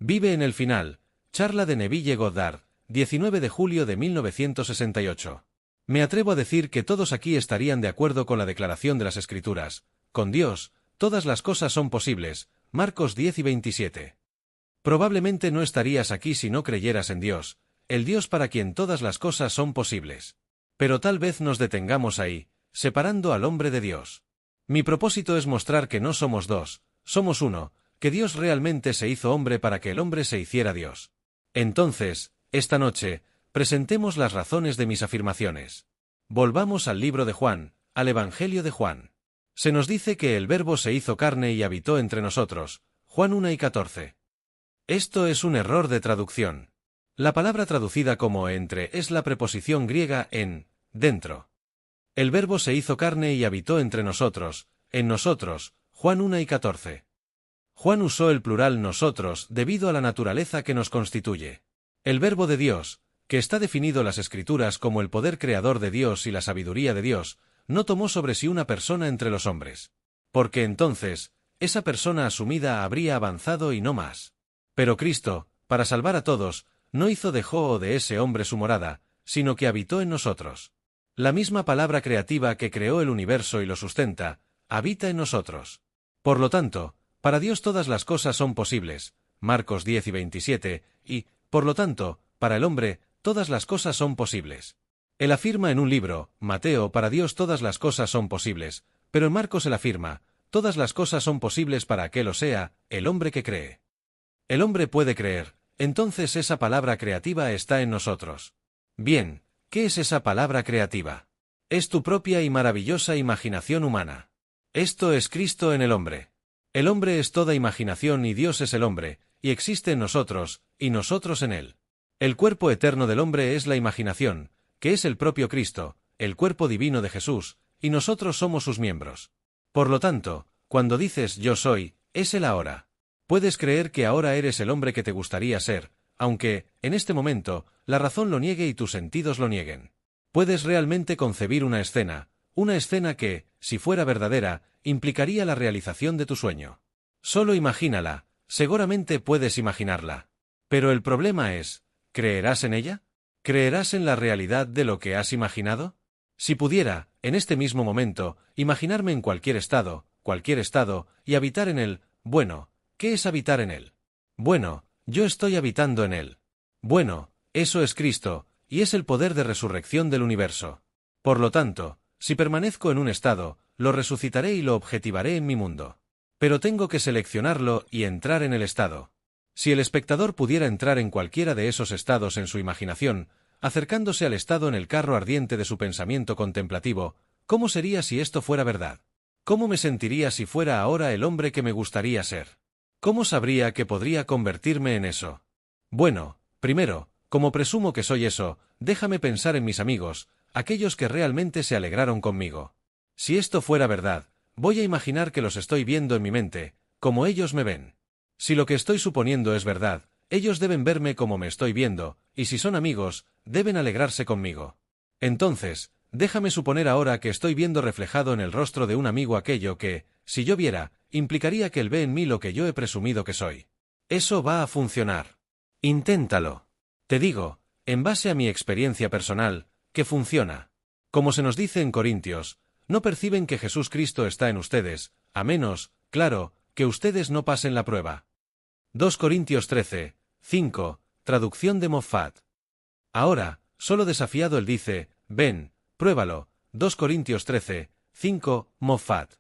Vive en el final. Charla de Neville Goddard, 19 de julio de 1968. Me atrevo a decir que todos aquí estarían de acuerdo con la declaración de las Escrituras. Con Dios, todas las cosas son posibles. Marcos 10 y 27. Probablemente no estarías aquí si no creyeras en Dios, el Dios para quien todas las cosas son posibles. Pero tal vez nos detengamos ahí, separando al hombre de Dios. Mi propósito es mostrar que no somos dos, somos uno, que Dios realmente se hizo hombre para que el hombre se hiciera Dios. Entonces, esta noche, presentemos las razones de mis afirmaciones. Volvamos al libro de Juan, al Evangelio de Juan. Se nos dice que el Verbo se hizo carne y habitó entre nosotros, Juan 1 y 14. Esto es un error de traducción. La palabra traducida como entre es la preposición griega en, dentro. El Verbo se hizo carne y habitó entre nosotros, en nosotros, Juan 1 y 14. Juan usó el plural nosotros debido a la naturaleza que nos constituye. El Verbo de Dios, que está definido en las Escrituras como el poder creador de Dios y la sabiduría de Dios, no tomó sobre sí una persona entre los hombres. Porque entonces, esa persona asumida habría avanzado y no más. Pero Cristo, para salvar a todos, no hizo de Jo o de ese hombre su morada, sino que habitó en nosotros. La misma palabra creativa que creó el universo y lo sustenta, habita en nosotros. Por lo tanto, para Dios todas las cosas son posibles, Marcos 10 y 27, y, por lo tanto, para el hombre, todas las cosas son posibles. Él afirma en un libro, Mateo, para Dios todas las cosas son posibles, pero en Marcos él afirma, todas las cosas son posibles para aquel o sea, el hombre que cree. El hombre puede creer, entonces esa palabra creativa está en nosotros. Bien, ¿qué es esa palabra creativa? Es tu propia y maravillosa imaginación humana. Esto es Cristo en el hombre. El hombre es toda imaginación y Dios es el hombre, y existe en nosotros, y nosotros en él. El cuerpo eterno del hombre es la imaginación, que es el propio Cristo, el cuerpo divino de Jesús, y nosotros somos sus miembros. Por lo tanto, cuando dices yo soy, es él ahora. Puedes creer que ahora eres el hombre que te gustaría ser, aunque, en este momento, la razón lo niegue y tus sentidos lo nieguen. Puedes realmente concebir una escena que, si fuera verdadera, implicaría la realización de tu sueño. Solo imagínala, seguramente puedes imaginarla. Pero el problema es, ¿creerás en ella? ¿Creerás en la realidad de lo que has imaginado? Si pudiera, en este mismo momento, imaginarme en cualquier estado, y habitar en él, bueno, ¿qué es habitar en él? Bueno, yo estoy habitando en él. Bueno, eso es Cristo, y es el poder de resurrección del universo. Por lo tanto, si permanezco en un estado, lo resucitaré y lo objetivaré en mi mundo. Pero tengo que seleccionarlo y entrar en el estado. Si el espectador pudiera entrar en cualquiera de esos estados en su imaginación, acercándose al estado en el carro ardiente de su pensamiento contemplativo, ¿cómo sería si esto fuera verdad? ¿Cómo me sentiría si fuera ahora el hombre que me gustaría ser? ¿Cómo sabría que podría convertirme en eso? Bueno, primero, como presumo que soy eso, déjame pensar en mis amigos, aquellos que realmente se alegraron conmigo. Si esto fuera verdad, voy a imaginar que los estoy viendo en mi mente, como ellos me ven. Si lo que estoy suponiendo es verdad, ellos deben verme como me estoy viendo, y si son amigos, deben alegrarse conmigo. Entonces, déjame suponer ahora que estoy viendo reflejado en el rostro de un amigo aquello que, si yo viera, implicaría que él ve en mí lo que yo he presumido que soy. Eso va a funcionar. Inténtalo. Te digo, en base a mi experiencia personal, que funciona. Como se nos dice en Corintios, no perciben que Jesús Cristo está en ustedes, a menos, claro, que ustedes no pasen la prueba. 2 Corintios 13, 5, traducción de Moffat. Ahora, solo desafiado él dice, ven, pruébalo, 2 Corintios 13, 5, Moffat.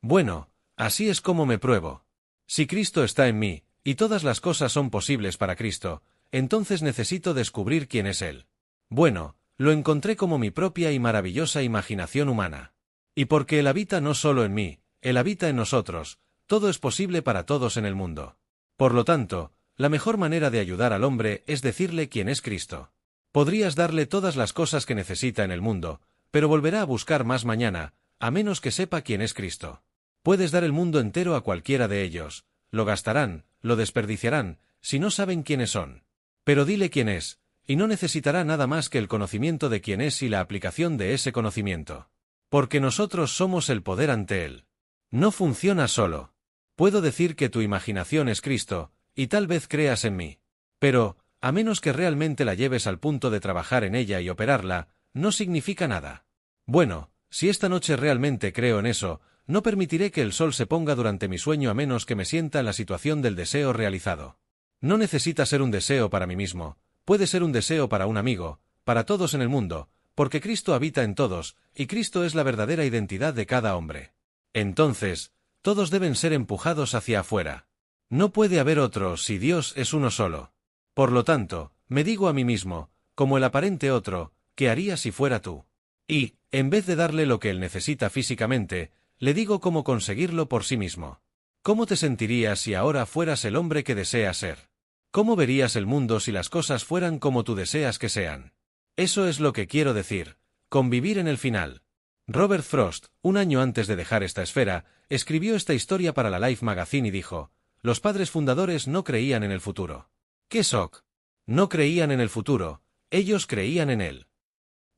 Bueno, así es como me pruebo. Si Cristo está en mí, y todas las cosas son posibles para Cristo, entonces necesito descubrir quién es Él. Bueno, lo encontré como mi propia y maravillosa imaginación humana. Y porque Él habita no solo en mí, Él habita en nosotros, todo es posible para todos en el mundo. Por lo tanto, la mejor manera de ayudar al hombre es decirle quién es Cristo. Podrías darle todas las cosas que necesita en el mundo, pero volverá a buscar más mañana, a menos que sepa quién es Cristo. Puedes dar el mundo entero a cualquiera de ellos, lo gastarán, lo desperdiciarán, si no saben quiénes son. Pero dile quién es, y no necesitará nada más que el conocimiento de quién es y la aplicación de ese conocimiento. Porque nosotros somos el poder ante Él. No funciona solo. Puedo decir que tu imaginación es Cristo, y tal vez creas en mí. Pero, a menos que realmente la lleves al punto de trabajar en ella y operarla, no significa nada. Bueno, si esta noche realmente creo en eso, no permitiré que el sol se ponga durante mi sueño a menos que me sienta en la situación del deseo realizado. No necesita ser un deseo para mí mismo, puede ser un deseo para un amigo, para todos en el mundo, porque Cristo habita en todos, y Cristo es la verdadera identidad de cada hombre. Entonces, todos deben ser empujados hacia afuera. No puede haber otro si Dios es uno solo. Por lo tanto, me digo a mí mismo, como el aparente otro, ¿qué haría si fuera tú? Y, en vez de darle lo que él necesita físicamente, le digo cómo conseguirlo por sí mismo. ¿Cómo te sentirías si ahora fueras el hombre que deseas ser? ¿Cómo verías el mundo si las cosas fueran como tú deseas que sean? Eso es lo que quiero decir, convivir en el final. Robert Frost, un año antes de dejar esta esfera, escribió esta historia para la Life Magazine y dijo: los padres fundadores no creían en el futuro. ¡Qué shock! No creían en el futuro, ellos creían en él.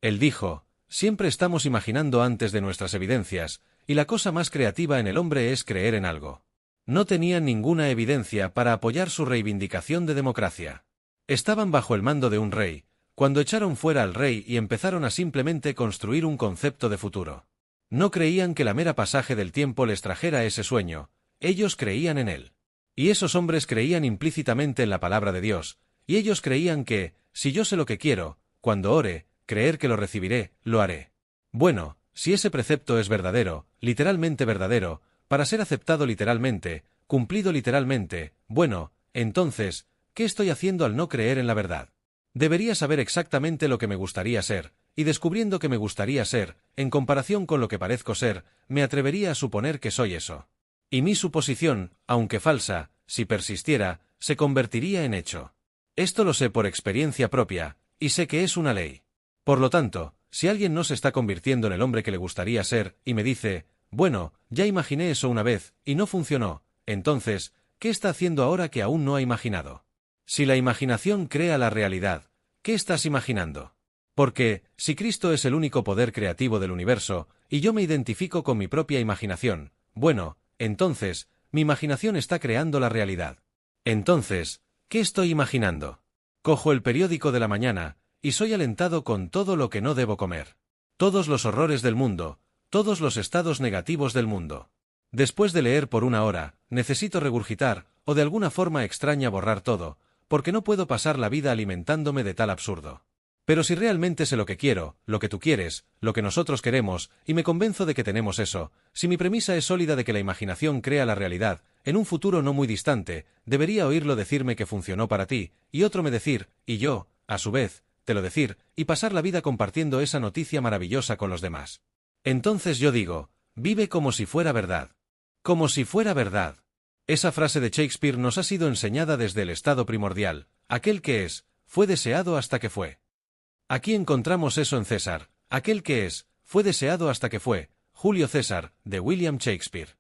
Él dijo: siempre estamos imaginando antes de nuestras evidencias, y la cosa más creativa en el hombre es creer en algo. No tenían ninguna evidencia para apoyar su reivindicación de democracia. Estaban bajo el mando de un rey, cuando echaron fuera al rey y empezaron a simplemente construir un concepto de futuro. No creían que la mera pasaje del tiempo les trajera ese sueño, ellos creían en él. Y esos hombres creían implícitamente en la palabra de Dios, y ellos creían que, si yo sé lo que quiero, cuando ore, creer que lo recibiré, lo haré. Bueno, si ese precepto es verdadero, literalmente verdadero, para ser aceptado literalmente, cumplido literalmente, bueno, entonces, ¿qué estoy haciendo al no creer en la verdad? Debería saber exactamente lo que me gustaría ser, y descubriendo que me gustaría ser, en comparación con lo que parezco ser, me atrevería a suponer que soy eso. Y mi suposición, aunque falsa, si persistiera, se convertiría en hecho. Esto lo sé por experiencia propia, y sé que es una ley. Por lo tanto, si alguien no se está convirtiendo en el hombre que le gustaría ser, y me dice: bueno, ya imaginé eso una vez, y no funcionó, entonces, ¿qué está haciendo ahora que aún no ha imaginado? Si la imaginación crea la realidad, ¿qué estás imaginando? Porque, si Cristo es el único poder creativo del universo, y yo me identifico con mi propia imaginación, bueno, entonces, mi imaginación está creando la realidad. Entonces, ¿qué estoy imaginando? Cojo el periódico de la mañana, y soy alentado con todo lo que no debo comer. Todos los horrores del mundo, todos los estados negativos del mundo. Después de leer por una hora, necesito regurgitar, o de alguna forma extraña borrar todo, porque no puedo pasar la vida alimentándome de tal absurdo. Pero si realmente sé lo que quiero, lo que tú quieres, lo que nosotros queremos, y me convenzo de que tenemos eso, si mi premisa es sólida de que la imaginación crea la realidad, en un futuro no muy distante, debería oírlo decirme que funcionó para ti, y otro me decir, y yo, a su vez, te lo decir, y pasar la vida compartiendo esa noticia maravillosa con los demás. Entonces yo digo: vive como si fuera verdad. Como si fuera verdad. Esa frase de Shakespeare nos ha sido enseñada desde el estado primordial, aquel que es, fue deseado hasta que fue. Aquí encontramos eso en César, aquel que es, fue deseado hasta que fue, Julio César, de William Shakespeare.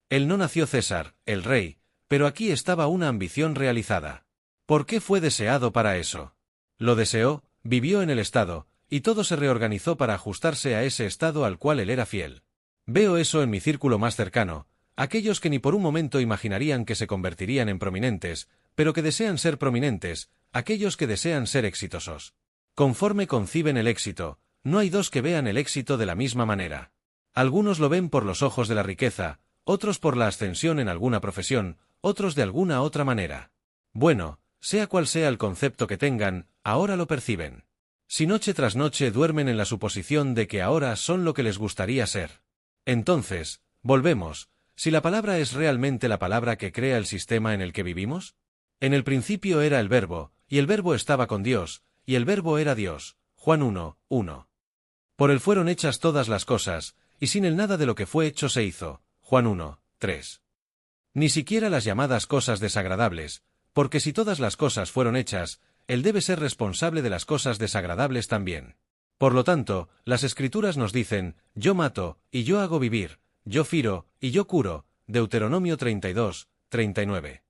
Él no nació César, el rey, pero aquí estaba una ambición realizada. ¿Por qué fue deseado para eso? Lo deseó, vivió en el estado, y todo se reorganizó para ajustarse a ese estado al cual él era fiel. Veo eso en mi círculo más cercano, aquellos que ni por un momento imaginarían que se convertirían en prominentes, pero que desean ser prominentes, aquellos que desean ser exitosos. Conforme conciben el éxito, no hay dos que vean el éxito de la misma manera. Algunos lo ven por los ojos de la riqueza, otros por la ascensión en alguna profesión, otros de alguna otra manera. Bueno, sea cual sea el concepto que tengan, ahora lo perciben. Si noche tras noche duermen en la suposición de que ahora son lo que les gustaría ser. Entonces, volvemos, si la palabra es realmente la palabra que crea el sistema en el que vivimos. En el principio era el Verbo, y el Verbo estaba con Dios, y el Verbo era Dios. Juan 1:1. Por él fueron hechas todas las cosas, y sin él nada de lo que fue hecho se hizo. Juan 1:3. Ni siquiera las llamadas cosas desagradables, porque si todas las cosas fueron hechas, él debe ser responsable de las cosas desagradables también. Por lo tanto, las Escrituras nos dicen: yo mato, y yo hago vivir, yo firo, y yo curo. Deuteronomio 32:39.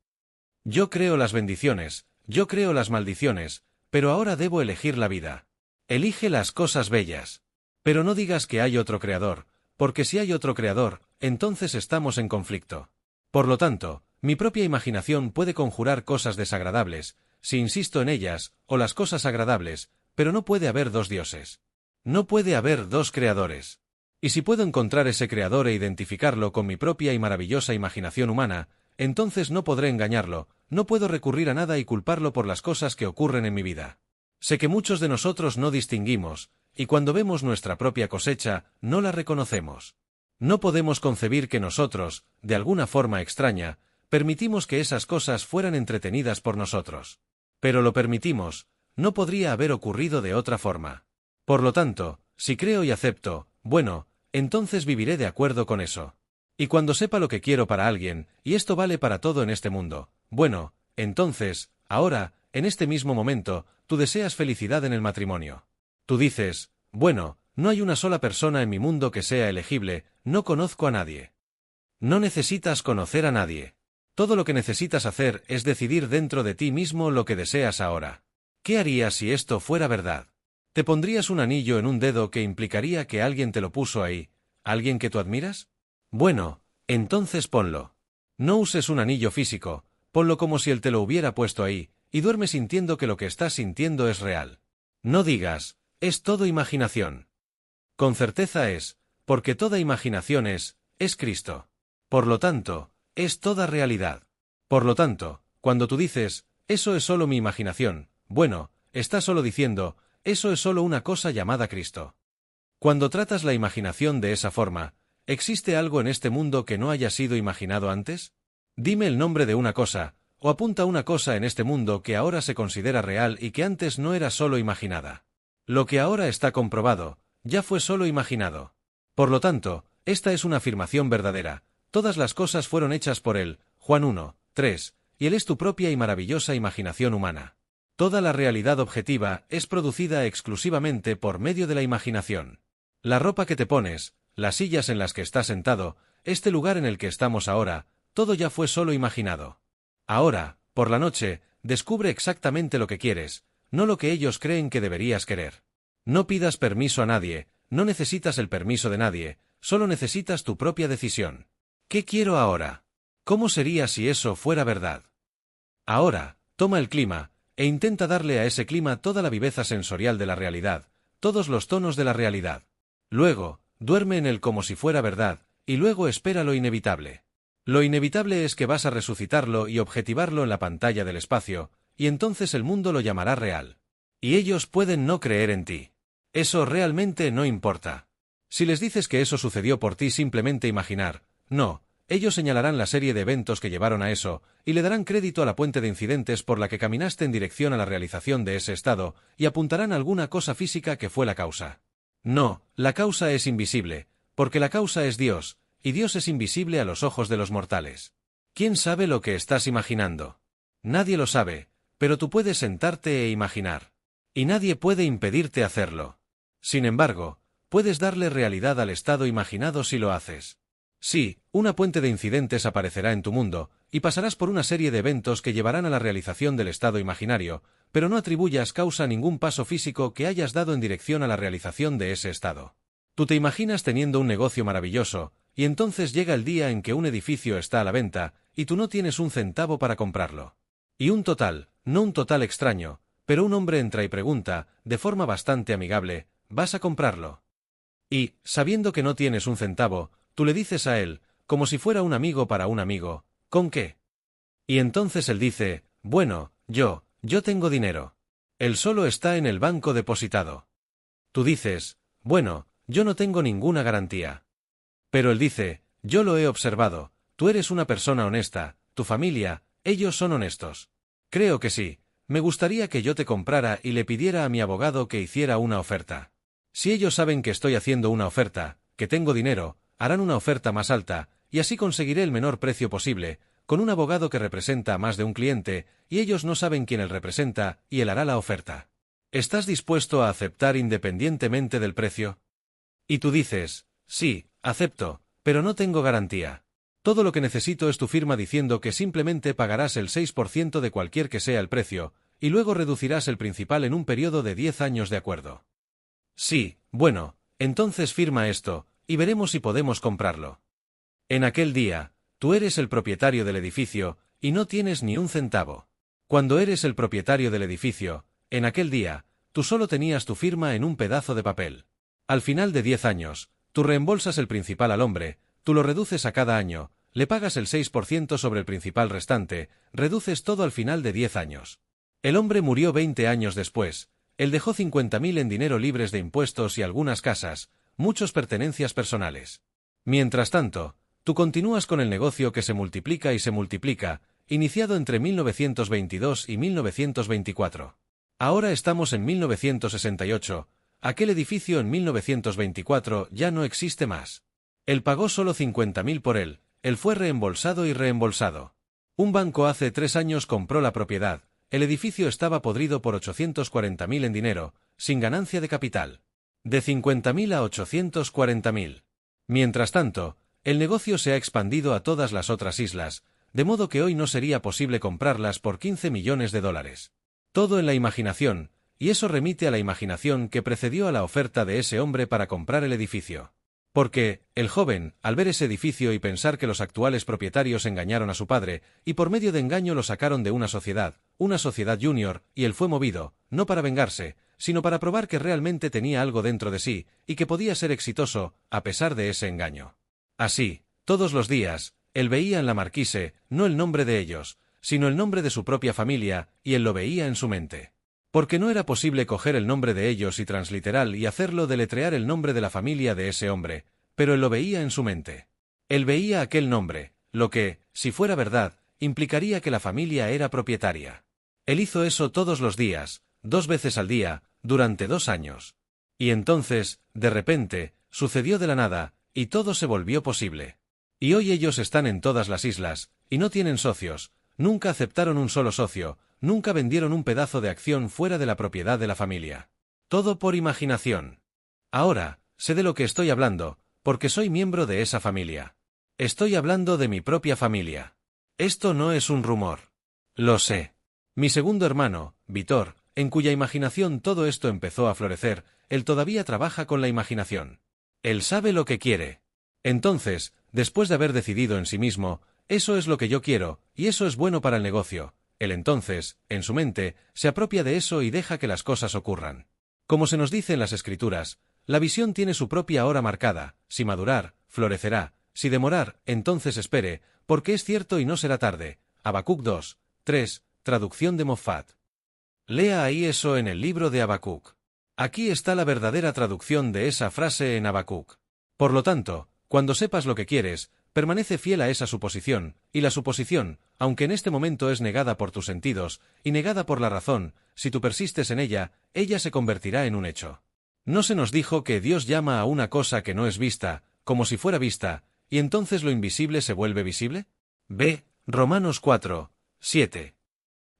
Yo creo las bendiciones, yo creo las maldiciones, pero ahora debo elegir la vida. Elige las cosas bellas. Pero no digas que hay otro creador, porque si hay otro creador, entonces estamos en conflicto. Por lo tanto, Mi propia imaginación puede conjurar cosas desagradables, si insisto en ellas, o las cosas agradables, pero no puede haber dos dioses. No puede haber dos creadores. Y si puedo encontrar ese creador e identificarlo con mi propia y maravillosa imaginación humana, entonces no podré engañarlo, no puedo recurrir a nada y culparlo por las cosas que ocurren en mi vida. Sé que muchos de nosotros no distinguimos, y cuando vemos nuestra propia cosecha, no la reconocemos. No podemos concebir que nosotros, de alguna forma extraña, permitimos que esas cosas fueran entretenidas por nosotros. Pero lo permitimos, no podría haber ocurrido de otra forma. Por lo tanto, si creo y acepto, bueno, entonces viviré de acuerdo con eso. Y cuando sepa lo que quiero para alguien, y esto vale para todo en este mundo, bueno, entonces, ahora, en este mismo momento, tú deseas felicidad en el matrimonio. Tú dices, bueno, no hay una sola persona en mi mundo que sea elegible, no conozco a nadie. No necesitas conocer a nadie. Todo lo que necesitas hacer es decidir dentro de ti mismo lo que deseas ahora. ¿Qué harías si esto fuera verdad? ¿Te pondrías un anillo en un dedo que implicaría que alguien te lo puso ahí, alguien que tú admiras? Bueno, entonces ponlo. No uses un anillo físico, ponlo como si él te lo hubiera puesto ahí, y duerme sintiendo que lo que estás sintiendo es real. No digas, es todo imaginación. Con certeza es, porque toda imaginación es Cristo. Por lo tanto, es toda realidad. Por lo tanto, cuando tú dices, eso es solo mi imaginación, bueno, estás solo diciendo, eso es solo una cosa llamada Cristo. Cuando tratas la imaginación de esa forma, ¿existe algo en este mundo que no haya sido imaginado antes? Dime el nombre de una cosa, o apunta una cosa en este mundo que ahora se considera real y que antes no era solo imaginada. Lo que ahora está comprobado, ya fue solo imaginado. Por lo tanto, esta es una afirmación verdadera. Todas las cosas fueron hechas por Él, Juan 1, 3, y Él es tu propia y maravillosa imaginación humana. Toda la realidad objetiva es producida exclusivamente por medio de la imaginación. La ropa que te pones, las sillas en las que estás sentado, este lugar en el que estamos ahora, todo ya fue solo imaginado. Ahora, por la noche, descubre exactamente lo que quieres, no lo que ellos creen que deberías querer. No pidas permiso a nadie, no necesitas el permiso de nadie, solo necesitas tu propia decisión. ¿Qué quiero ahora? ¿Cómo sería si eso fuera verdad? Ahora, toma el clima, e intenta darle a ese clima toda la viveza sensorial de la realidad, todos los tonos de la realidad. Luego, duerme en él como si fuera verdad, y luego espera lo inevitable. Lo inevitable es que vas a resucitarlo y objetivarlo en la pantalla del espacio, y entonces el mundo lo llamará real. Y ellos pueden no creer en ti. Eso realmente no importa. Si les dices que eso sucedió por ti simplemente imaginar, no, ellos señalarán la serie de eventos que llevaron a eso, y le darán crédito a la puente de incidentes por la que caminaste en dirección a la realización de ese estado, y apuntarán a alguna cosa física que fue la causa. No, la causa es invisible, porque la causa es Dios, y Dios es invisible a los ojos de los mortales. ¿Quién sabe lo que estás imaginando? Nadie lo sabe, pero tú puedes sentarte e imaginar. Y nadie puede impedirte hacerlo. Sin embargo, puedes darle realidad al estado imaginado si lo haces. Sí, una puente de incidentes aparecerá en tu mundo, y pasarás por una serie de eventos que llevarán a la realización del estado imaginario, pero no atribuyas causa a ningún paso físico que hayas dado en dirección a la realización de ese estado. Tú te imaginas teniendo un negocio maravilloso, y entonces llega el día en que un edificio está a la venta, y tú no tienes un centavo para comprarlo. Y un total, no un total extraño, pero un hombre entra y pregunta, de forma bastante amigable, ¿vas a comprarlo? Y, sabiendo que no tienes un centavo, tú le dices a él, como si fuera un amigo para un amigo, ¿con qué? Y entonces él dice, bueno, yo tengo dinero. Él solo está en el banco depositado. Tú dices, bueno, yo no tengo ninguna garantía. Pero él dice, yo lo he observado, tú eres una persona honesta, tu familia, ellos son honestos. Creo que sí, me gustaría que yo te comprara y le pidiera a mi abogado que hiciera una oferta. Si ellos saben que estoy haciendo una oferta, que tengo dinero, harán una oferta más alta, y así conseguiré el menor precio posible, con un abogado que representa a más de un cliente, y ellos no saben quién él representa, y él hará la oferta. ¿Estás dispuesto a aceptar independientemente del precio? Y tú dices, sí, acepto, pero no tengo garantía. Todo lo que necesito es tu firma diciendo que simplemente pagarás el 6% de cualquier que sea el precio, y luego reducirás el principal en un periodo de 10 años de acuerdo. Sí, bueno, entonces firma esto, y veremos si podemos comprarlo. En aquel día, Tú eres el propietario del edificio, y no tienes ni un centavo. Cuando eres el propietario del edificio, en aquel día, tú solo tenías tu firma en un pedazo de papel. Al final de 10 años, tú reembolsas el principal al hombre, tú lo reduces a cada año, le pagas el 6% sobre el principal restante, reduces todo al final de 10 años. El hombre murió 20 años después, él dejó 50.000 en dinero libres de impuestos y algunas casas, muchas pertenencias personales. Mientras tanto, tú continúas con el negocio que se multiplica y se multiplica, iniciado entre 1922 y 1924. Ahora estamos en 1968, aquel edificio en 1924 ya no existe más. Él pagó solo 50.000 por él fue reembolsado y reembolsado. Un banco hace 3 años compró la propiedad, el edificio estaba podrido por 840.000 en dinero, sin ganancia de capital. De 50.000 a 840.000. Mientras tanto, el negocio se ha expandido a todas las otras islas, de modo que hoy no sería posible comprarlas por 15 millones de dólares. Todo en la imaginación, y eso remite a la imaginación que precedió a la oferta de ese hombre para comprar el edificio. Porque, el joven, al ver ese edificio y pensar que los actuales propietarios engañaron a su padre, y por medio de engaño lo sacaron de una sociedad junior, y él fue movido, no para vengarse, sino para probar que realmente tenía algo dentro de sí, y que podía ser exitoso, a pesar de ese engaño. Así, todos los días, él veía en la marquise, no el nombre de ellos, sino el nombre de su propia familia, y él lo veía en su mente. Porque no era posible coger el nombre de ellos y transliteral y hacerlo deletrear el nombre de la familia de ese hombre, pero él lo veía en su mente. Él veía aquel nombre, lo que, si fuera verdad, implicaría que la familia era propietaria. Él hizo eso todos los días, 2 veces al día, durante 2 años. Y entonces, de repente, sucedió de la nada, y todo se volvió posible. Y hoy ellos están en todas las islas, y no tienen socios, nunca aceptaron un solo socio, nunca vendieron un pedazo de acción fuera de la propiedad de la familia. Todo por imaginación. Ahora, sé de lo que estoy hablando, porque soy miembro de esa familia. Estoy hablando de mi propia familia. Esto no es un rumor. Lo sé. Mi segundo hermano, Vitor, en cuya imaginación todo esto empezó a florecer, él todavía trabaja con la imaginación. Él sabe lo que quiere. Entonces, después de haber decidido en sí mismo, eso es lo que yo quiero, y eso es bueno para el negocio, él entonces, en su mente, se apropia de eso y deja que las cosas ocurran. Como se nos dice en las Escrituras, la visión tiene su propia hora marcada, si madurar, florecerá, si demorar, entonces espere, porque es cierto y no será tarde. Habacuc 2, 3, traducción de Moffat. Lea ahí eso en el libro de Habacuc. Aquí está la verdadera traducción de esa frase en Habacuc. Por lo tanto, cuando sepas lo que quieres, permanece fiel a esa suposición, y la suposición, aunque en este momento es negada por tus sentidos, y negada por la razón, si tú persistes en ella, ella se convertirá en un hecho. ¿No se nos dijo que Dios llama a una cosa que no es vista, como si fuera vista, y entonces lo invisible se vuelve visible? B. Romanos 4, 7.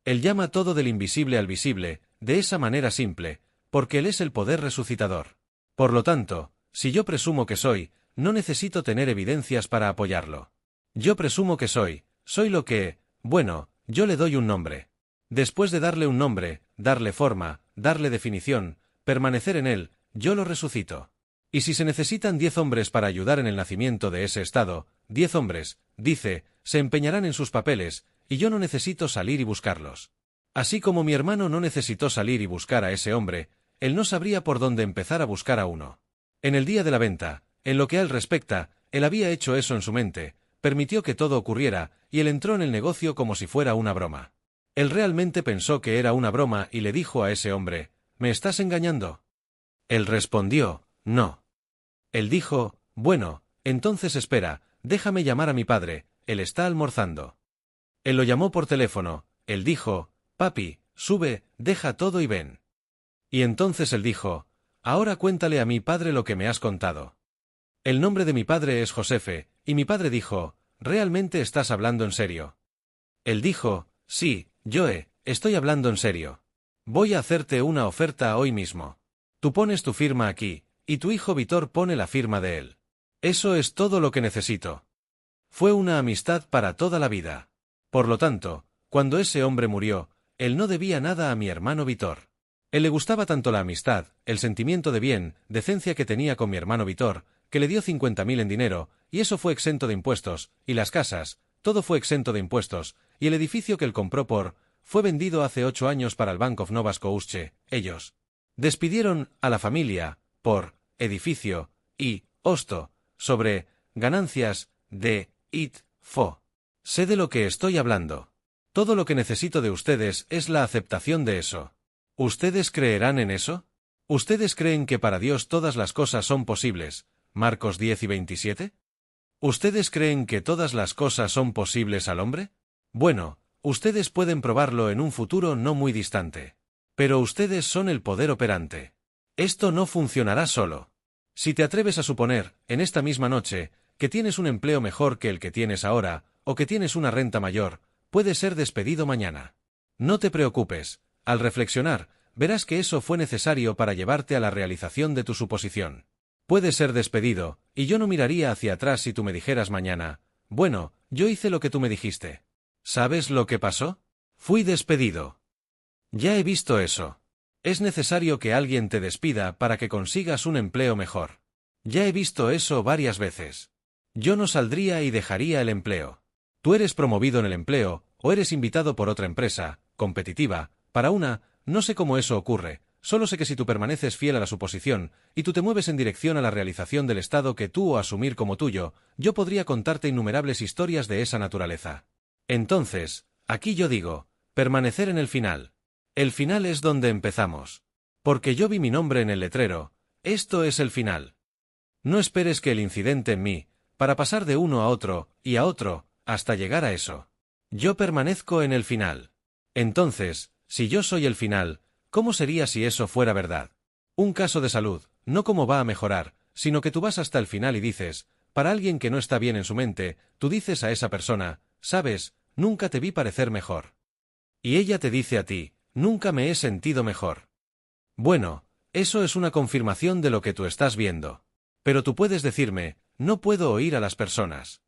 Él llama todo del invisible al visible, de esa manera simple, porque Él es el poder resucitador. Por lo tanto, si yo presumo que soy, no necesito tener evidencias para apoyarlo. Yo presumo que soy lo que, bueno, yo le doy un nombre. Después de darle un nombre, darle forma, darle definición, permanecer en él, yo lo resucito. Y si se necesitan 10 hombres para ayudar en el nacimiento de ese estado, 10 hombres, dice, se empeñarán en sus papeles, y yo no necesito salir y buscarlos. Así como mi hermano no necesitó salir y buscar a ese hombre, él no sabría por dónde empezar a buscar a uno. En el día de la venta, en lo que a él respecta, él había hecho eso en su mente, permitió que todo ocurriera, y él entró en el negocio como si fuera una broma. Él realmente pensó que era una broma y le dijo a ese hombre, ¿me estás engañando? Él respondió, no. Él dijo, bueno, entonces espera, déjame llamar a mi padre, él está almorzando. Él lo llamó por teléfono, él dijo, papi, sube, deja todo y ven. Y entonces él dijo, ahora cuéntale a mi padre lo que me has contado. El nombre de mi padre es Josefe, y mi padre dijo, ¿realmente estás hablando en serio? Él dijo, sí, Joe, estoy hablando en serio. Voy a hacerte una oferta hoy mismo. Tú pones tu firma aquí, y tu hijo Vitor pone la firma de él. Eso es todo lo que necesito. Fue una amistad para toda la vida. Por lo tanto, cuando ese hombre murió, él no debía nada a mi hermano Vitor. Él le gustaba tanto la amistad, el sentimiento de bien, decencia que tenía con mi hermano Vitor, que le dio 50.000 en dinero, y eso fue exento de impuestos, y las casas, todo fue exento de impuestos, y el edificio que él compró fue vendido hace 8 años para el Bank of Nova Scotia. Ellos despidieron a la familia por edificio y osto sobre ganancias de IT-FO. Sé de lo que estoy hablando. Todo lo que necesito de ustedes es la aceptación de eso. ¿Ustedes creerán en eso? ¿Ustedes creen que para Dios todas las cosas son posibles? Marcos 10 y 27. ¿Ustedes creen que todas las cosas son posibles al hombre? Bueno, ustedes pueden probarlo en un futuro no muy distante. Pero ustedes son el poder operante. Esto no funcionará solo. Si te atreves a suponer, en esta misma noche, que tienes un empleo mejor que el que tienes ahora, o que tienes una renta mayor, puedes ser despedido mañana. No te preocupes, al reflexionar, verás que eso fue necesario para llevarte a la realización de tu suposición. Puedes ser despedido, y yo no miraría hacia atrás si tú me dijeras mañana, bueno, yo hice lo que tú me dijiste. ¿Sabes lo que pasó? Fui despedido. Ya he visto eso. Es necesario que alguien te despida para que consigas un empleo mejor. Ya he visto eso varias veces. Yo no saldría y dejaría el empleo. Tú eres promovido en el empleo, o eres invitado por otra empresa, competitiva, para una, no sé cómo eso ocurre, solo sé que si tú permaneces fiel a la suposición, y tú te mueves en dirección a la realización del estado que tú o asumir como tuyo, yo podría contarte innumerables historias de esa naturaleza. Entonces, aquí yo digo, permanecer en el final. El final es donde empezamos. Porque yo vi mi nombre en el letrero, esto es el final. No esperes que el incidente en mí, para pasar de uno a otro, y a otro, hasta llegar a eso. Yo permanezco en el final. Entonces, si yo soy el final, ¿cómo sería si eso fuera verdad? Un caso de salud, no cómo va a mejorar, sino que tú vas hasta el final y dices, para alguien que no está bien en su mente, tú dices a esa persona, sabes, nunca te vi parecer mejor. Y ella te dice a ti, nunca me he sentido mejor. Bueno, eso es una confirmación de lo que tú estás viendo. Pero tú puedes decirme, no puedo oír a las personas.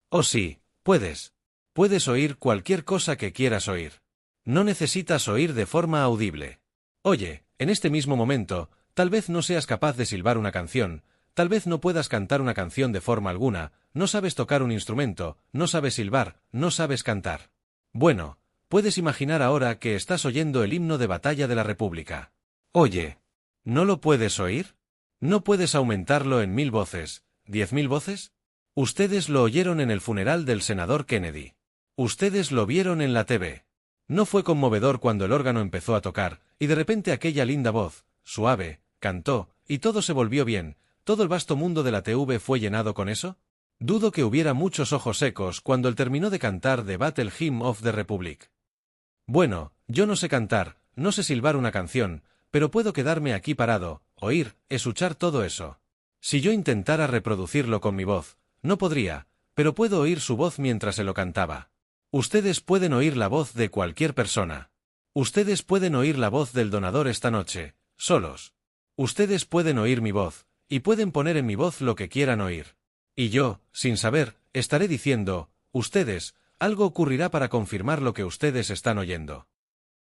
Oh sí, puedes. Puedes oír cualquier cosa que quieras oír. No necesitas oír de forma audible. Oye, en este mismo momento, tal vez no seas capaz de silbar una canción, tal vez no puedas cantar una canción de forma alguna, no sabes tocar un instrumento, no sabes silbar, no sabes cantar. Bueno, puedes imaginar ahora que estás oyendo el himno de batalla de la República. Oye, ¿no lo puedes oír? ¿No puedes aumentarlo en 1000 voces, 10.000 voces? Ustedes lo oyeron en el funeral del senador Kennedy. Ustedes lo vieron en la TV. ¿No fue conmovedor cuando el órgano empezó a tocar, y de repente aquella linda voz, suave, cantó, y todo se volvió bien, todo el vasto mundo de la TV fue llenado con eso? Dudo que hubiera muchos ojos secos cuando él terminó de cantar The Battle Hymn of the Republic. Bueno, yo no sé cantar, no sé silbar una canción, pero puedo quedarme aquí parado, oír, escuchar todo eso. Si yo intentara reproducirlo con mi voz, no podría, pero puedo oír su voz mientras se lo cantaba. Ustedes pueden oír la voz de cualquier persona. Ustedes pueden oír la voz del donador esta noche, solos. Ustedes pueden oír mi voz, y pueden poner en mi voz lo que quieran oír. Y yo, sin saber, estaré diciendo, ustedes, algo ocurrirá para confirmar lo que ustedes están oyendo.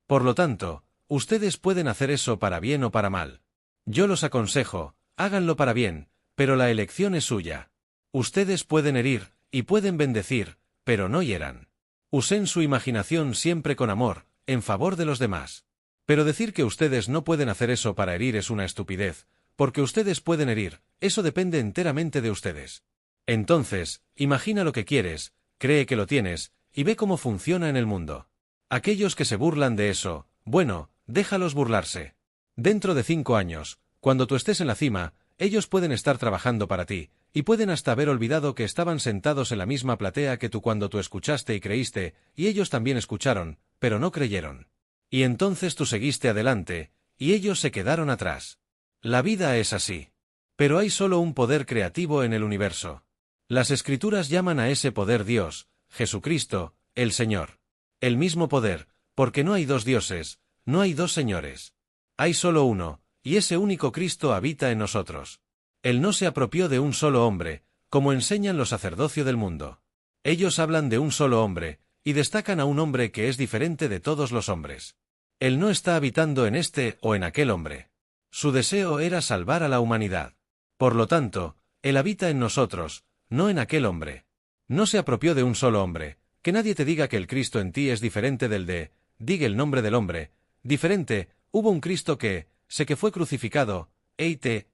Por lo tanto, ustedes pueden hacer eso para bien o para mal. Yo los aconsejo, háganlo para bien, pero la elección es suya. Ustedes pueden herir, y pueden bendecir, pero no hieran. Usen su imaginación siempre con amor, en favor de los demás. Pero decir que ustedes no pueden hacer eso para herir es una estupidez, porque ustedes pueden herir, eso depende enteramente de ustedes. Entonces, imagina lo que quieres, cree que lo tienes, y ve cómo funciona en el mundo. Aquellos que se burlan de eso, bueno, déjalos burlarse. Dentro de 5 años, cuando tú estés en la cima, ellos pueden estar trabajando para ti, y pueden hasta haber olvidado que estaban sentados en la misma platea que tú cuando tú escuchaste y creíste, y ellos también escucharon, pero no creyeron. Y entonces tú seguiste adelante, y ellos se quedaron atrás. La vida es así. Pero hay solo un poder creativo en el universo. Las Escrituras llaman a ese poder Dios, Jesucristo, el Señor. El mismo poder, porque no hay dos dioses, no hay dos señores. Hay solo uno, y ese único Cristo habita en nosotros. Él no se apropió de un solo hombre, como enseñan los sacerdocios del mundo. Ellos hablan de un solo hombre, y destacan a un hombre que es diferente de todos los hombres. Él no está habitando en este o en aquel hombre. Su deseo era salvar a la humanidad. Por lo tanto, Él habita en nosotros, no en aquel hombre. No se apropió de un solo hombre. Que nadie te diga que el Cristo en ti es diferente del de, diga el nombre del hombre, diferente, hubo un Cristo que, sé que fue crucificado, eite,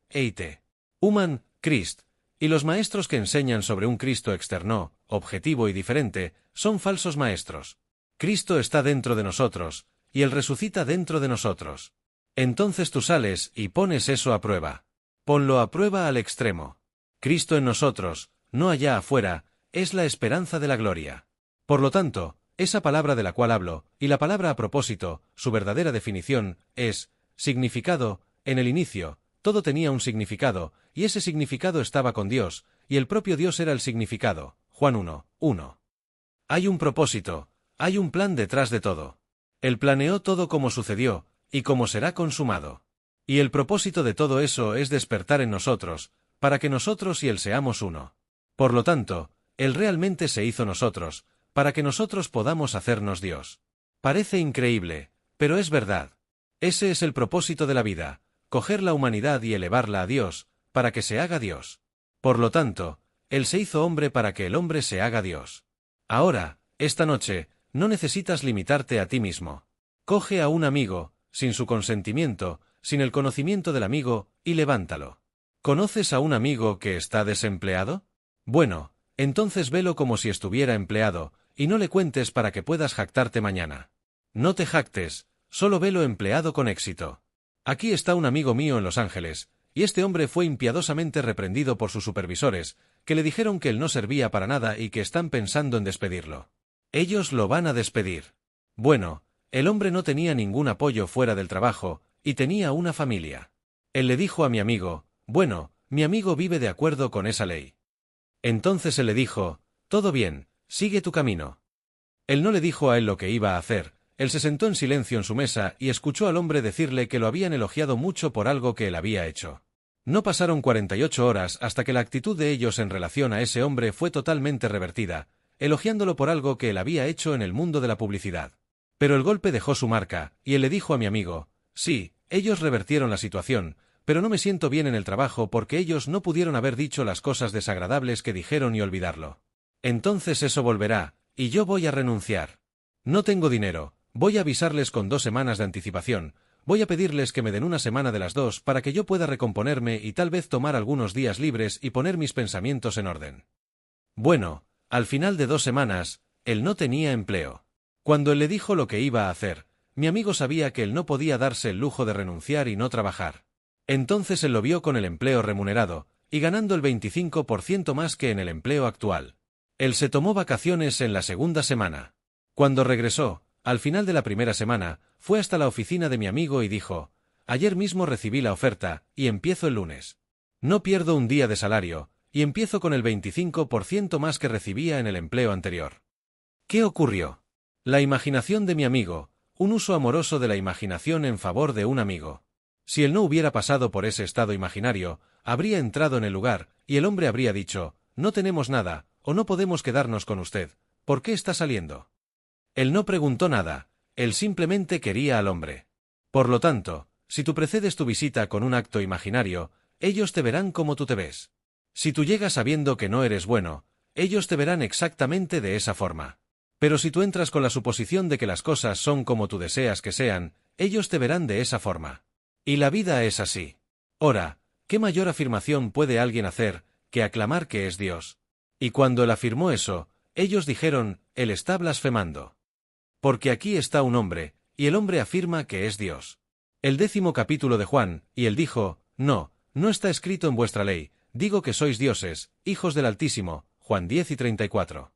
human, Christ, y los maestros que enseñan sobre un Cristo externo, objetivo y diferente, son falsos maestros. Cristo está dentro de nosotros, y Él resucita dentro de nosotros. Entonces tú sales y pones eso a prueba. Ponlo a prueba al extremo. Cristo en nosotros, no allá afuera, es la esperanza de la gloria. Por lo tanto, esa palabra de la cual hablo, y la palabra a propósito, su verdadera definición, es, significado, en el inicio, todo tenía un significado, y ese significado estaba con Dios, y el propio Dios era el significado. Juan 1:1. Hay un propósito, hay un plan detrás de todo. Él planeó todo como sucedió, y como será consumado. Y el propósito de todo eso es despertar en nosotros, para que nosotros y Él seamos uno. Por lo tanto, Él realmente se hizo nosotros, para que nosotros podamos hacernos Dios. Parece increíble, pero es verdad. Ese es el propósito de la vida, coger la humanidad y elevarla a Dios, para que se haga Dios. Por lo tanto, Él se hizo hombre para que el hombre se haga Dios. Ahora, esta noche, no necesitas limitarte a ti mismo. Coge a un amigo, sin su consentimiento, sin el conocimiento del amigo, y levántalo. ¿Conoces a un amigo que está desempleado? Bueno, entonces velo como si estuviera empleado, y no le cuentes para que puedas jactarte mañana. No te jactes, solo velo empleado con éxito. Aquí está un amigo mío en Los Ángeles, y este hombre fue impiadosamente reprendido por sus supervisores, que le dijeron que él no servía para nada y que están pensando en despedirlo. Ellos lo van a despedir. Bueno, el hombre no tenía ningún apoyo fuera del trabajo, y tenía una familia. Él le dijo a mi amigo, bueno, mi amigo vive de acuerdo con esa ley. Entonces él le dijo, todo bien, sigue tu camino. Él no le dijo a él lo que iba a hacer, él se sentó en silencio en su mesa y escuchó al hombre decirle que lo habían elogiado mucho por algo que él había hecho. No pasaron 48 horas hasta que la actitud de ellos en relación a ese hombre fue totalmente revertida, elogiándolo por algo que él había hecho en el mundo de la publicidad. Pero el golpe dejó su marca, y él le dijo a mi amigo, sí, ellos revertieron la situación, pero no me siento bien en el trabajo porque ellos no pudieron haber dicho las cosas desagradables que dijeron y olvidarlo. Entonces eso volverá, y yo voy a renunciar. No tengo dinero, voy a avisarles con 2 semanas de anticipación, voy a pedirles que me den 1 semana de las 2 para que yo pueda recomponerme y tal vez tomar algunos días libres y poner mis pensamientos en orden. Bueno, al final de 2 semanas, él no tenía empleo. Cuando él le dijo lo que iba a hacer, mi amigo sabía que él no podía darse el lujo de renunciar y no trabajar. Entonces él lo vio con el empleo remunerado, y ganando el 25% más que en el empleo actual. Él se tomó vacaciones en la 2ª semana. Cuando regresó, al final de la 1ª semana, fue hasta la oficina de mi amigo y dijo, ayer mismo recibí la oferta, y empiezo el lunes. No pierdo un día de salario, y empiezo con el 25% más que recibía en el empleo anterior. ¿Qué ocurrió? La imaginación de mi amigo, un uso amoroso de la imaginación en favor de un amigo. Si él no hubiera pasado por ese estado imaginario, habría entrado en el lugar, y el hombre habría dicho, no tenemos nada, o no podemos quedarnos con usted, ¿por qué está saliendo? Él no preguntó nada, él simplemente quería al hombre. Por lo tanto, si tú precedes tu visita con un acto imaginario, ellos te verán como tú te ves. Si tú llegas sabiendo que no eres bueno, ellos te verán exactamente de esa forma. Pero si tú entras con la suposición de que las cosas son como tú deseas que sean, ellos te verán de esa forma. Y la vida es así. Ora, ¿qué mayor afirmación puede alguien hacer que aclamar que es Dios? Y cuando él afirmó eso, ellos dijeron, él está blasfemando. Porque aquí está un hombre, y el hombre afirma que es Dios. El 10º capítulo de Juan, y él dijo, no, no está escrito en vuestra ley, digo que sois dioses, hijos del Altísimo, Juan 10:34.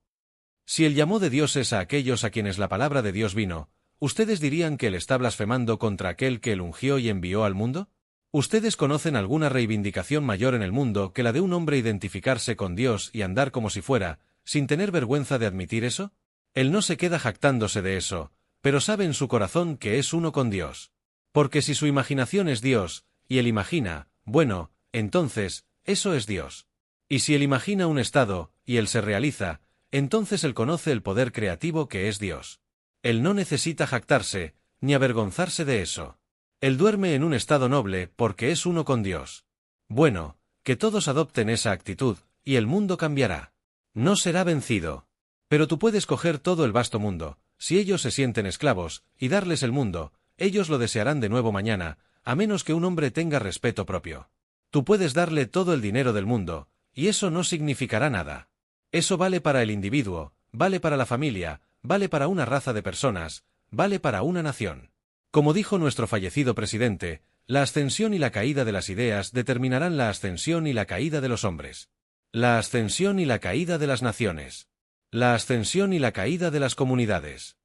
Si él llamó de dioses a aquellos a quienes la palabra de Dios vino, ¿ustedes dirían que él está blasfemando contra aquel que él ungió y envió al mundo? ¿Ustedes conocen alguna reivindicación mayor en el mundo que la de un hombre identificarse con Dios y andar como si fuera, sin tener vergüenza de admitir eso? Él no se queda jactándose de eso, pero sabe en su corazón que es uno con Dios. Porque si su imaginación es Dios, y él imagina, bueno, entonces, eso es Dios. Y si él imagina un estado, y él se realiza, entonces él conoce el poder creativo que es Dios. Él no necesita jactarse, ni avergonzarse de eso. Él duerme en un estado noble porque es uno con Dios. Bueno, que todos adopten esa actitud, y el mundo cambiará. No será vencido. Pero tú puedes coger todo el vasto mundo, si ellos se sienten esclavos, y darles el mundo, ellos lo desearán de nuevo mañana, a menos que un hombre tenga respeto propio. Tú puedes darle todo el dinero del mundo, y eso no significará nada. Eso vale para el individuo, vale para la familia, vale para una raza de personas, vale para una nación. Como dijo nuestro fallecido presidente, la ascensión y la caída de las ideas determinarán la ascensión y la caída de los hombres. La ascensión y la caída de las naciones. La ascensión y la caída de las comunidades.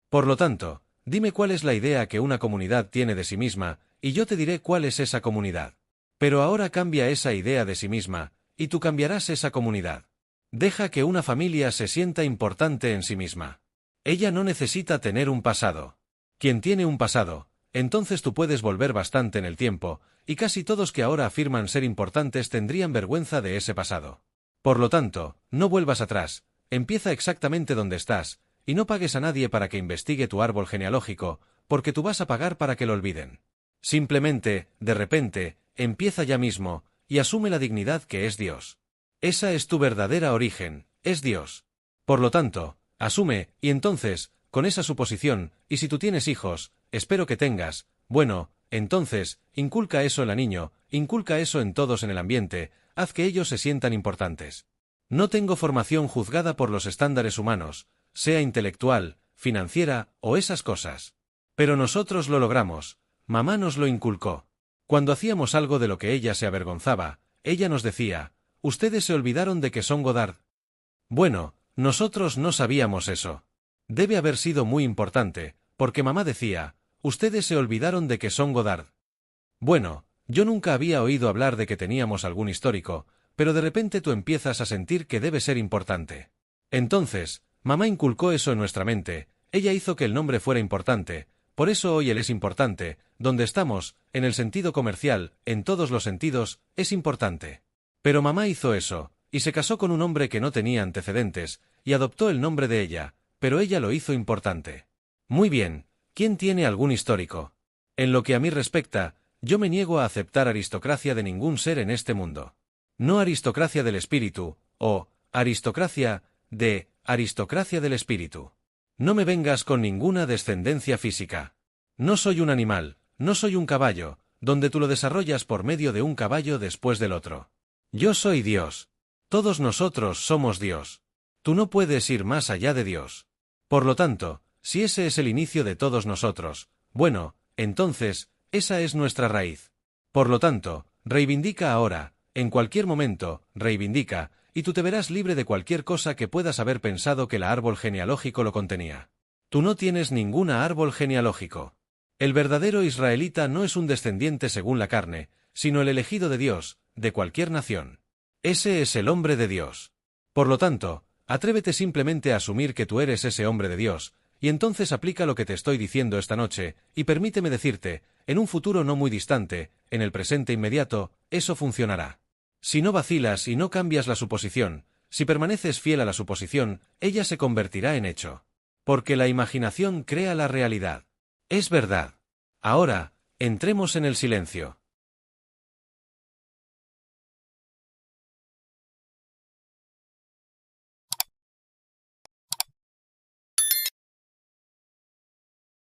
Por lo tanto, dime cuál es la idea que una comunidad tiene de sí misma, y yo te diré cuál es esa comunidad. Pero ahora cambia esa idea de sí misma, y tú cambiarás esa comunidad. Deja que una familia se sienta importante en sí misma. Ella no necesita tener un pasado. Quien tiene un pasado, entonces tú puedes volver bastante en el tiempo, y casi todos que ahora afirman ser importantes tendrían vergüenza de ese pasado. Por lo tanto, no vuelvas atrás, empieza exactamente donde estás, y no pagues a nadie para que investigue tu árbol genealógico, porque tú vas a pagar para que lo olviden. Simplemente, de repente, empieza ya mismo, y asume la dignidad que es Dios. Esa es tu verdadera origen, es Dios. Por lo tanto, asume, y entonces, con esa suposición, y si tú tienes hijos, espero que tengas, bueno, entonces, inculca eso en el niño, inculca eso en todos en el ambiente, haz que ellos se sientan importantes. No tengo formación juzgada por los estándares humanos, sea intelectual, financiera, o esas cosas. Pero nosotros lo logramos, mamá nos lo inculcó. Cuando hacíamos algo de lo que ella se avergonzaba, ella nos decía, ustedes se olvidaron de que son Godard. Bueno, nosotros no sabíamos eso. Debe haber sido muy importante, porque mamá decía, ustedes se olvidaron de que son Godard. Bueno, yo nunca había oído hablar de que teníamos algún histórico, pero de repente tú empiezas a sentir que debe ser importante. Entonces, mamá inculcó eso en nuestra mente, ella hizo que el nombre fuera importante, por eso hoy él es importante, donde estamos, en el sentido comercial, en todos los sentidos, es importante. Pero mamá hizo eso, y se casó con un hombre que no tenía antecedentes, y adoptó el nombre de ella, pero ella lo hizo importante. Muy bien, ¿quién tiene algún histórico? En lo que a mí respecta, yo me niego a aceptar aristocracia de ningún ser en este mundo. No aristocracia del espíritu, o aristocracia del espíritu. No me vengas con ninguna descendencia física. No soy un animal, no soy un caballo, donde tú lo desarrollas por medio de un caballo después del otro. Yo soy Dios. Todos nosotros somos Dios. Tú no puedes ir más allá de Dios. Por lo tanto, si ese es el inicio de todos nosotros, bueno, entonces, esa es nuestra raíz. Por lo tanto, reivindica ahora, en cualquier momento, reivindica, y tú te verás libre de cualquier cosa que puedas haber pensado que el árbol genealógico lo contenía. Tú no tienes ninguna árbol genealógico. El verdadero israelita no es un descendiente según la carne, sino el elegido de Dios, de cualquier nación. Ese es el hombre de Dios. Por lo tanto, atrévete simplemente a asumir que tú eres ese hombre de Dios, y entonces aplica lo que te estoy diciendo esta noche, y permíteme decirte, en un futuro no muy distante, en el presente inmediato, eso funcionará. Si no vacilas y no cambias la suposición, si permaneces fiel a la suposición, ella se convertirá en hecho. Porque la imaginación crea la realidad. Es verdad. Ahora, entremos en el silencio.